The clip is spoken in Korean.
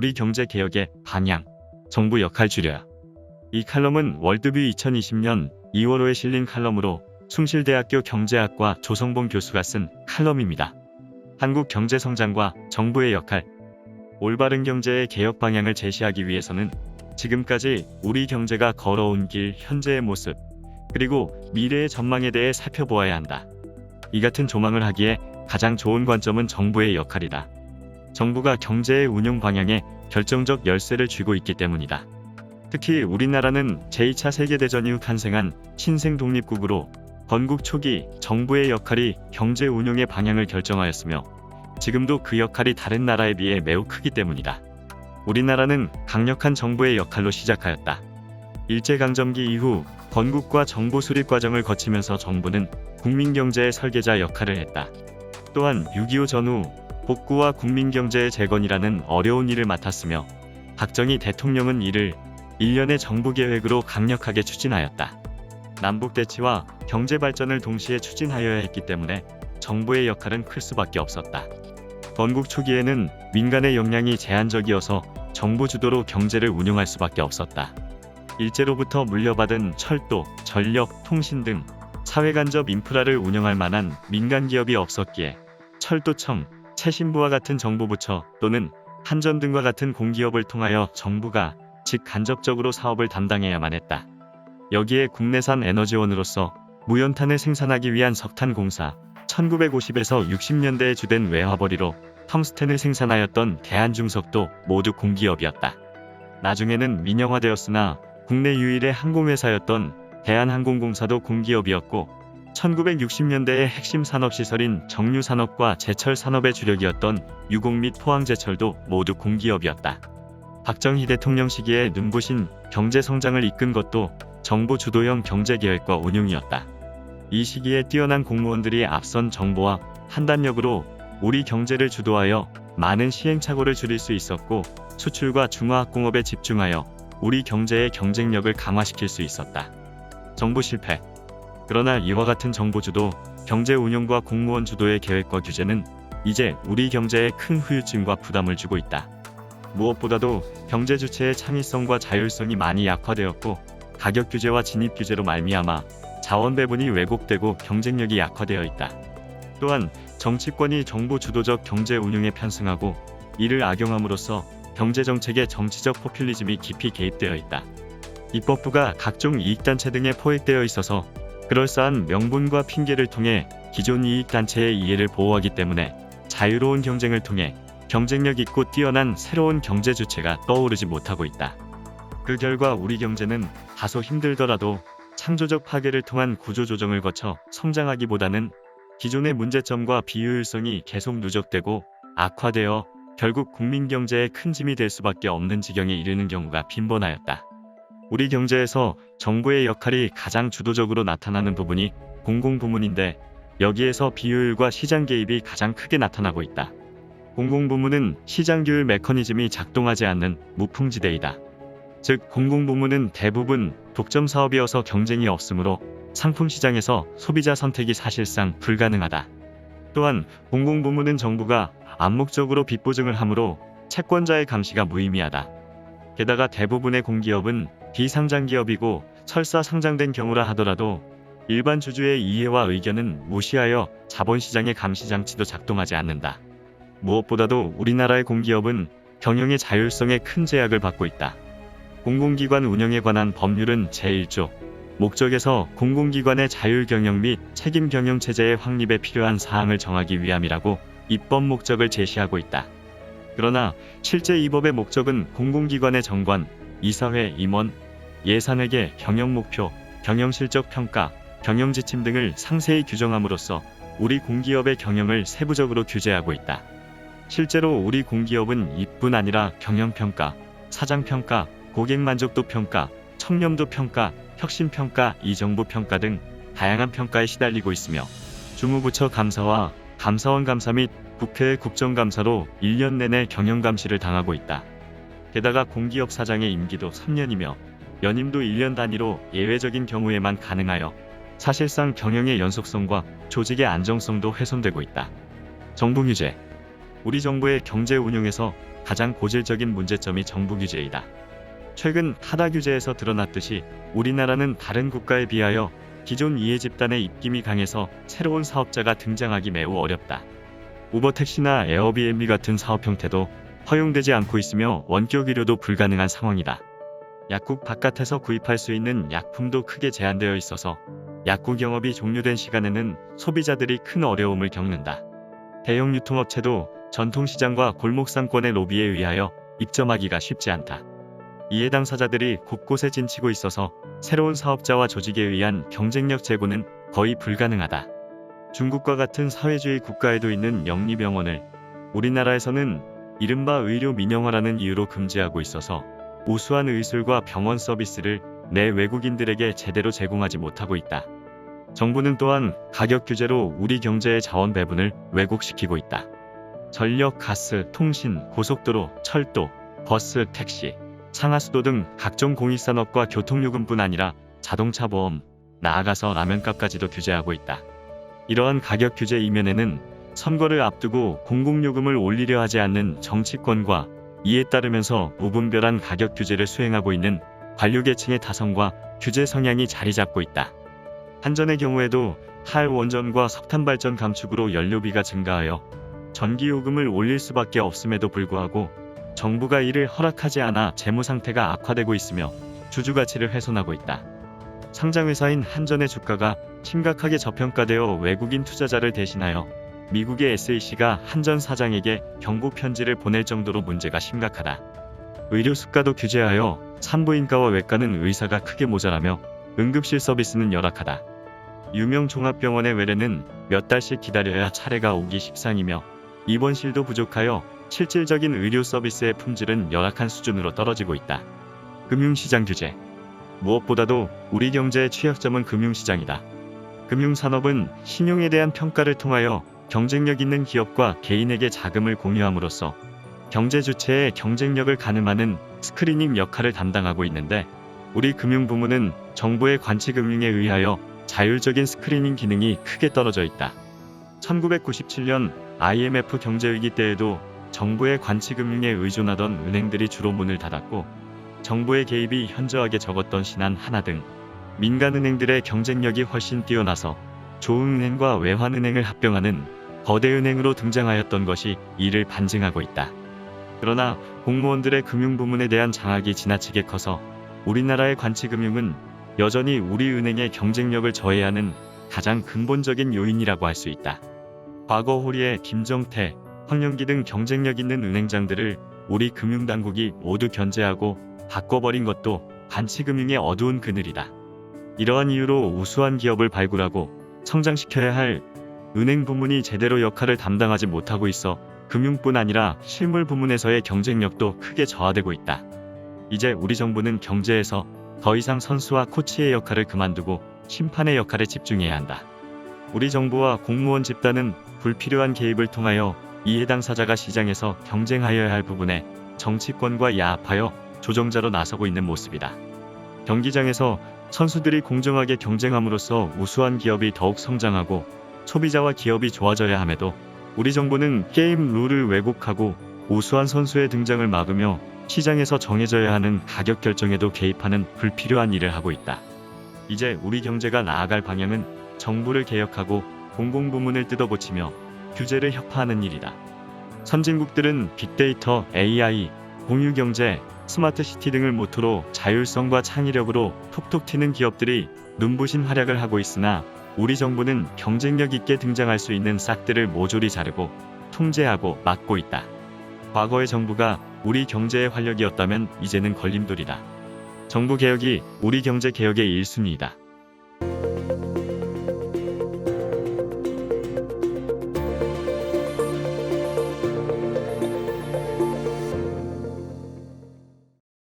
우리 경제 개혁의 방향, 정부 역할 줄여야. 이 칼럼은 월드뷰 2020년 2월호에 실린 칼럼으로 숭실대학교 경제학과 조성봉 교수가 쓴 칼럼입니다. 한국 경제 성장과 정부의 역할. 올바른 경제의 개혁 방향을 제시하기 위해서는 지금까지 우리 경제가 걸어온 길, 현재의 모습, 그리고 미래의 전망에 대해 살펴보아야 한다. 이 같은 조망을 하기에 가장 좋은 관점은 정부의 역할이다. 정부가 경제의 운영 방향에 결정적 열쇠를 쥐고 있기 때문이다. 특히 우리나라는 제2차 세계대전 이후 탄생한 신생 독립국으로 건국 초기 정부의 역할이 경제 운용의 방향을 결정하였으며 지금도 그 역할이 다른 나라에 비해 매우 크기 때문이다. 우리나라는 강력한 정부의 역할로 시작하였다. 일제강점기 이후 건국과 정부 수립 과정을 거치면서 정부는 국민경제의 설계자 역할을 했다. 또한 6.25 전후 복구와 국민경제의 재건이라는 어려운 일을 맡았으며 박정희 대통령은 이를 일련의 정부계획으로 강력하게 추진하였다. 남북대치와 경제발전을 동시에 추진하여야 했기 때문에 정부의 역할은 클 수밖에 없었다. 건국 초기에는 민간의 역량이 제한적이어서 정부 주도로 경제를 운영할 수밖에 없었다. 일제로부터 물려받은 철도, 전력, 통신 등 사회간접 인프라를 운영할 만한 민간 기업이 없었기에 철도청, 채신부와 같은 정부부처 또는 한전 등과 같은 공기업을 통하여 정부가 즉 간접적으로 사업을 담당해야만 했다. 여기에 국내산 에너지원으로서 무연탄을 생산하기 위한 석탄공사, 1950에서 60년대에 주된 외화벌이로 텅스텐을 생산하였던 대한중석도 모두 공기업이었다. 나중에는 민영화되었으나 국내 유일의 항공회사였던 대한항공공사도 공기업이었고 1960년대의 핵심 산업시설인 정유산업과 제철산업의 주력이었던 유공 및 포항제철도 모두 공기업이었다. 박정희 대통령 시기에 눈부신 경제성장을 이끈 것도 정부 주도형 경제계획과 운용이었다. 이 시기에 뛰어난 공무원들이 앞선 정보와 판단력으로 우리 경제를 주도하여 많은 시행착오를 줄일 수 있었고 수출과 중화학공업에 집중하여 우리 경제의 경쟁력을 강화시킬 수 있었다. 정부 실패. 그러나 이와 같은 정부 주도, 경제 운영과 공무원 주도의 계획과 규제는 이제 우리 경제에 큰 후유증과 부담을 주고 있다. 무엇보다도 경제 주체의 창의성과 자율성이 많이 약화되었고 가격 규제와 진입 규제로 말미암아 자원 배분이 왜곡되고 경쟁력이 약화되어 있다. 또한 정치권이 정부 주도적 경제 운용에 편승하고 이를 악용함으로써 경제 정책의 정치적 포퓰리즘이 깊이 개입되어 있다. 입법부가 각종 이익단체 등에 포획되어 있어서 그럴싸한 명분과 핑계를 통해 기존 이익단체의 이해를 보호하기 때문에 자유로운 경쟁을 통해 경쟁력 있고 뛰어난 새로운 경제 주체가 떠오르지 못하고 있다. 그 결과 우리 경제는 다소 힘들더라도 창조적 파괴를 통한 구조조정을 거쳐 성장하기보다는 기존의 문제점과 비효율성이 계속 누적되고 악화되어 결국 국민 경제에 큰 짐이 될 수밖에 없는 지경에 이르는 경우가 빈번하였다. 우리 경제에서 정부의 역할이 가장 주도적으로 나타나는 부분이 공공부문인데 여기에서 비효율과 시장 개입이 가장 크게 나타나고 있다. 공공부문은 시장 규율 메커니즘이 작동하지 않는 무풍지대이다. 즉 공공부문은 대부분 독점 사업이어서 경쟁이 없으므로 상품 시장에서 소비자 선택이 사실상 불가능하다. 또한 공공부문은 정부가 암묵적으로 빚 보증을 하므로 채권자의 감시가 무의미하다. 게다가 대부분의 공기업은 비상장 기업이고 설사 상장된 경우라 하더라도 일반 주주의 이해와 의견은 무시하여 자본시장의 감시 장치도 작동하지 않는다. 무엇보다도 우리나라의 공기업은 경영의 자율성에 큰 제약을 받고 있다. 공공기관 운영에 관한 법률은 제1조 목적에서 공공기관의 자율경영 및 책임경영체제의 확립에 필요한 사항을 정하기 위함이라고 입법 목적을 제시하고 있다. 그러나 실제 이 법의 목적은 공공기관의 정관, 이사회, 임원, 예산회계, 경영목표, 경영실적평가, 경영지침 등을 상세히 규정함으로써 우리 공기업의 경영을 세부적으로 규제하고 있다. 실제로 우리 공기업은 이뿐 아니라 경영평가, 사장평가, 고객만족도평가, 청렴도평가, 혁신평가, 이정부평가 등 다양한 평가에 시달리고 있으며 주무부처 감사와 감사원 감사 및 국회의 국정감사로 1년 내내 경영감시를 당하고 있다. 게다가 공기업 사장의 임기도 3년이며 연임도 1년 단위로 예외적인 경우에만 가능하여 사실상 경영의 연속성과 조직의 안정성도 훼손되고 있다. 정부 규제. 우리 정부의 경제 운용에서 가장 고질적인 문제점이 정부 규제이다. 최근 하다 규제에서 드러났듯이 우리나라는 다른 국가에 비하여 기존 이해 집단의 입김이 강해서 새로운 사업자가 등장하기 매우 어렵다. 우버 택시나 에어비앤비 같은 사업 형태도 허용되지 않고 있으며 원격 의료도 불가능한 상황이다. 약국 바깥에서 구입할 수 있는 약품도 크게 제한되어 있어서 약국 영업이 종료된 시간에는 소비자들이 큰 어려움을 겪는다. 대형 유통업체도 전통시장과 골목상권의 로비에 의하여 입점하기가 쉽지 않다. 이해 당사자들이 곳곳에 진치고 있어서 새로운 사업자와 조직에 의한 경쟁력 제고는 거의 불가능하다. 중국과 같은 사회주의 국가에도 있는 영리병원을 우리나라에서는 이른바 의료 민영화라는 이유로 금지하고 있어서 우수한 의술과 병원 서비스를 내 외국인들에게 제대로 제공하지 못하고 있다. 정부는 또한 가격 규제로 우리 경제의 자원 배분을 왜곡시키고 있다. 전력, 가스, 통신, 고속도로, 철도, 버스, 택시, 상하수도 등 각종 공익산업과 교통요금뿐 아니라 자동차 보험, 나아가서 라면값까지도 규제하고 있다. 이러한 가격 규제 이면에는 선거를 앞두고 공공요금을 올리려 하지 않는 정치권과 이에 따르면서 무분별한 가격 규제를 수행하고 있는 관료계층의 타성과 규제 성향이 자리 잡고 있다. 한전의 경우에도 탈원전과 석탄발전 감축으로 연료비가 증가하여 전기요금을 올릴 수밖에 없음에도 불구하고 정부가 이를 허락하지 않아 재무 상태가 악화되고 있으며 주주 가치를 훼손하고 있다. 상장회사인 한전의 주가가 심각하게 저평가되어 외국인 투자자를 대신하여 미국의 SAC가 한전 사장에게 경고 편지를 보낼 정도로 문제가 심각하다. 의료 수가도 규제하여 산부인과와 외과는 의사가 크게 모자라며 응급실 서비스는 열악하다. 유명 종합병원의 외래는 몇 달씩 기다려야 차례가 오기 십상이며 입원실도 부족하여 실질적인 의료 서비스의 품질은 열악한 수준으로 떨어지고 있다. 금융시장 규제. 무엇보다도 우리 경제의 취약점은 금융시장이다. 금융산업은 신용에 대한 평가를 통하여 경쟁력 있는 기업과 개인에게 자금을 공유함으로써 경제 주체의 경쟁력을 가늠하는 스크리닝 역할을 담당하고 있는데 우리 금융부문은 정부의 관치금융에 의하여 자율적인 스크리닝 기능이 크게 떨어져 있다. 1997년 IMF 경제위기 때에도 정부의 관치금융에 의존하던 은행들이 주로 문을 닫았고 정부의 개입이 현저하게 적었던 신한, 하나 등 민간은행들의 경쟁력이 훨씬 뛰어나서 조흥은행과 외환은행을 합병하는 거대은행으로 등장하였던 것이 이를 반증하고 있다. 그러나 공무원들의 금융부문에 대한 장악이 지나치게 커서 우리나라의 관치금융은 여전히 우리 은행의 경쟁력을 저해하는 가장 근본적인 요인이라고 할 수 있다. 과거 호리의 김정태, 황영기 등 경쟁력 있는 은행장들을 우리 금융당국이 모두 견제하고 바꿔버린 것도 관치금융의 어두운 그늘이다. 이러한 이유로 우수한 기업을 발굴하고 성장시켜야 할 은행 부문이 제대로 역할을 담당하지 못하고 있어 금융뿐 아니라 실물 부문에서의 경쟁력도 크게 저하되고 있다. 이제 우리 정부는 경제에서 더 이상 선수와 코치의 역할을 그만두고 심판의 역할에 집중해야 한다. 우리 정부와 공무원 집단은 불필요한 개입을 통하여 이해 당사자가 시장에서 경쟁하여야 할 부분에 정치권과 야합하여 조정자로 나서고 있는 모습이다. 경기장에서 선수들이 공정하게 경쟁함으로써 우수한 기업이 더욱 성장하고 소비자와 기업이 좋아져야 함에도 우리 정부는 게임 룰을 왜곡하고 우수한 선수의 등장을 막으며 시장에서 정해져야 하는 가격 결정에도 개입하는 불필요한 일을 하고 있다. 이제 우리 경제가 나아갈 방향은 정부를 개혁하고 공공부문을 뜯어고치며 규제를 혁파하는 일이다. 선진국들은 빅데이터, AI, 공유경제, 스마트시티 등을 모토로 자율성과 창의력으로 톡톡 튀는 기업들이 눈부신 활약을 하고 있으나 우리 정부는 경쟁력 있게 등장할 수 있는 싹들을 모조리 자르고 통제하고 막고 있다. 과거의 정부가 우리 경제의 활력이었다면 이제는 걸림돌이다. 정부 개혁이 우리 경제 개혁의 1순위이다.